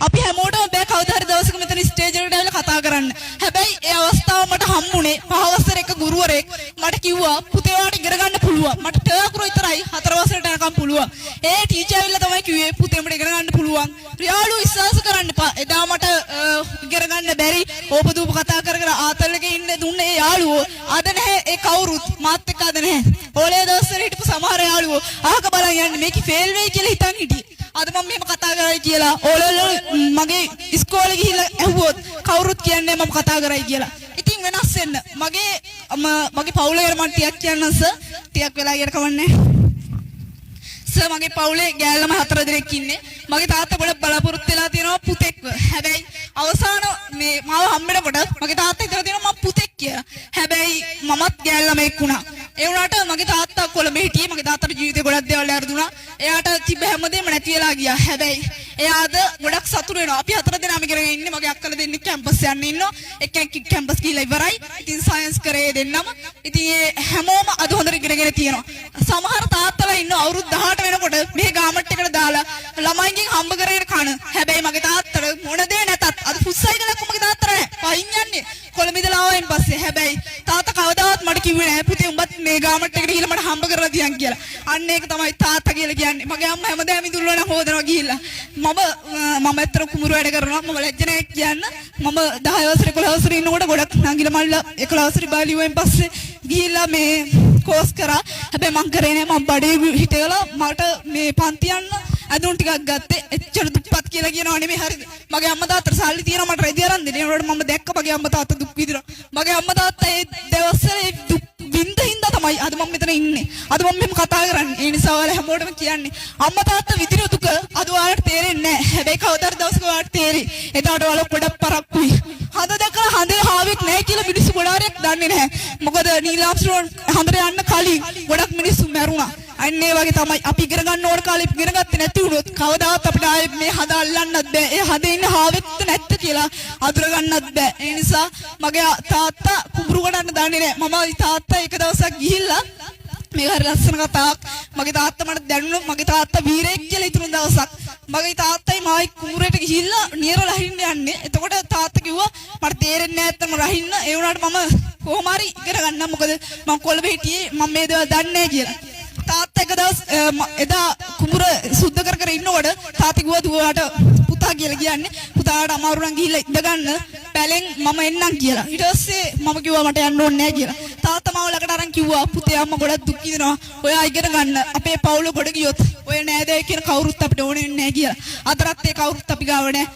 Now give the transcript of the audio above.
අපි හැමෝටම බෑ කවදා හරි දවසක මෙතන ස්ටේජ් එකට ඇවිල්ලා කතා කරන්න. හැබැයි ඒ අවස්ථාව මට හම්බුනේ පහ වසරේ එක ගුරුවරයෙක් මට කිව්වා පුතේ ඔයාලට ඉගෙන ගන්න පුළුවන්. මට ටර්කුරු විතරයි 4 වසරට යනකම් පුළුවන්. ඒ ටීචර් ඇවිල්ලා තමයි කිව්වේ පුතේ උඹට ඉගෙන ගන්න පුළුවන්. යාළුවෝ විශ්වාස කරන්න එපා. එදා මට ඉගෙන ගන්න බැරි ඕපදූප කතා කර කර ආතල් එකේ ඉන්න දුන්නේ ඒ යාළුවෝ. අද නැහැ ඒ කවුරුත් මාත් එක්ක අද නැහැ. ඕලේ දවස්වල හිටපු සමහර යාළුවෝ අහක බලන් යන්නේ මේක ෆේල් වෙයි කියලා හිතන් හිටියේ. අද මම මෙහෙම කතා කරයි කියලා ඕලෙල් මගේ ඉස්කෝලේ ගිහිල්ලා ඇහුවොත් කවුරුත් කියන්නේ මම කතා කරයි කියලා. ඉතින් වෙනස් වෙන්න. මගේ පවුලේ මම ටිකක් කියන්නම් සර්. ටිකක් වෙලා ඉර කවන්නේ. සර් මගේ පවුලේ ගෑල්ලම 4 දෙනෙක් ඉන්නේ. මගේ තාත්තා ගොඩක් බලාපොරොත්තු වෙලා තියෙනවා පුතෙක්ව. හැබැයි අවසාන මේ මාව හම්බෙනකොට මගේ තාත්තා හිතලා තියෙනවා මම පුතෙක් කියලා. හැබැයි මමත් ගෑල්ලම එක් වුණා. ඒ වුණාට මගේ තාත්තා කොළඹ හිටියේ. මගේ තාත්තට ජීවිතේ ගොඩක් දේවල් අරදුනා. එයාට තිබ්බ හැමදේම නැති වෙලා ගියා. හැබැයි එයාද ගොඩක් සතුටු වෙනවා. අපි 4 දෙනාම ඉගෙන ඉන්නේ. මගේ අක්කලා දෙන්නෙක් කැම්පස් යන්න ඉන්නවා. එක්කෙනෙක් කැම්පස් ගිහලා ඉවරයි. ඉතින් සයන්ස් කරේ දෙන්නම. ඉතින් ඒ හැමෝම අද හොඳට ඉගෙනගෙන තියෙනවා. සමහර තාත්තලා ඉන්නවා අවුරුදු 18 වෙනකොට මේ ගාමට් එකට දාලා ළමයින්ගෙන් හම්බ කරගෙන කන. හැබැයි මගේ තාත්තට මොන දේ නැතත් අද ෆුට්සයිකල් එකක් මගේ තාත්තට නැහැ. පයින් යන්නේ. කොළඹ ඉඳලා ආවෙන් පස්සේ. හැබැයි තාත්තා කවදාවත් මට කිව්වේ නැහැ පුතේ උඹත් මේ ගාමට් එකට ගිහලා මට හම්බ කරලා තියන් කියලා. අන්න ඒක තමයි තාත්තා කියලා කියන්නේ. මගේ අම්මා හැමදාම ඉදුල්ල නම් හොදනවා ගිහිල්ලා. මම ඇත්තට කුඹුරු වැඩ කරනවා. මම ලැජ්ජ නැහැ කියන්න. මම 10 වසරේ 11 වසරේ ඉන්නකොට ගොඩක් නංගිල මල්ලා 11 වසරේ බාලිවෙන් පස්සේ ගිහිල්ලා මේ කෝස් කරා. හැබැයි මං කරේ නෑ. මම බඩේ හිටේලා මට මේ පන්ති යන්න අඳුන් ටිකක් ගත්තේ. එච්චර දුප්පත් කියලා කියනවා නෙමෙයි හරිද? මගේ අම්මා තාත්තට සල්ලි තියෙනවා මට රෙදි අරන් දෙන්න. ඒනකොට මම දැක්ක මගේ අම්මා තාත්තා දුක් විඳිනවා. මගේ අම්මා තාත්තා ඒ දවස්වල දුක් විඳින්දා තමයි අද මම මෙතන ඉන්නේ. අද මම මෙහෙම කතා කරන්නේ. ඒ නිසා ඔයාලා හැමෝටම කියන්නේ අම්මා තාත්තා විඳින දුක අද ඔයාලට තේරෙන්නේ නැහැ. හැබැයි කවදාද දවසක ඔයාලට තේරෙයි. එදාට ඔයාලා ගොඩක් පරක්කුයි. හඳ දැකලා හඳේ හාවෙක් නැහැ කියලා මිනිස්සු ගොඩාරයක් දන්නේ නැහැ. මොකද නීල් ආම්ස්ට්‍රෝන් හඳට යන්න කලින් ගොඩක් මිනිස්සු මැරුණා. අන්න ඒ වගේ තමයි අපි ඉගෙන ගන්න ඕන කාලේ ඉගෙන ගත්තේ නැති වුණොත් කවදාවත් අපිට ආයේ මේ හඳ අල්ලන්නත් බෑ. ඒ හඳේ ඉන්න හාවෙක්ද නැත්ද කියලා අඳුර ගන්නත් බෑ. ඒ නිසා මගේ තාත්තා කුඹුරු ගණන් දන්නේ නැහැ. මම තාත්තා එක දවසක් ගිහිල්ලා මේ හරි ලස්සන කතාවක් මගේ තාත්තා මට දැනුණා. මගේ තාත්තා වීරයෙක් කියලා ඉතුරු දවසක් මගේ තාත්තයි මායි කුඹුරේට ගිහිල්ලා නියර රහින්න යන්නේ. එතකොට තාත්තා කිව්වා මට තේරෙන්නේ නැහැ නැත්තම රහින්න. ඒ වුණාට මම කොහොම හරි ඉගෙන ගන්නම්. මොකද මම කොළඹ හිටියේ මම මේ දේවල් දන්නේ නැහැ කියලා. තාත්තා එක දවස් එදා කුඹුර සුද්ධ කර කර ඉන්නකොට තාත්තා කිව්වා දුවට පුතා කියලා කියන්නේ පුතාට අමාරු නම් ගිහිල්ලා ඉඳ ගන්න පැලෙන් මම එන්නම් කියලා. ඊට පස්සේ මම කිව්වා මට යන්න ඕනේ නැහැ කියලා. තාත්තා මාව ළඟට අරන් කිව්වා පුතේ අම්මා ගොඩක් දුක් විඳිනවා. ඔයා ඉගෙන ගන්න. අපේ පවුල ගොඩ ගියොත් ඔය නෑදෑය කියන කවුරුත් අපිට ඕනේ නැහැ කියලා. අදටත් ඒ කවුරුත් අපි ගාව නැහැ.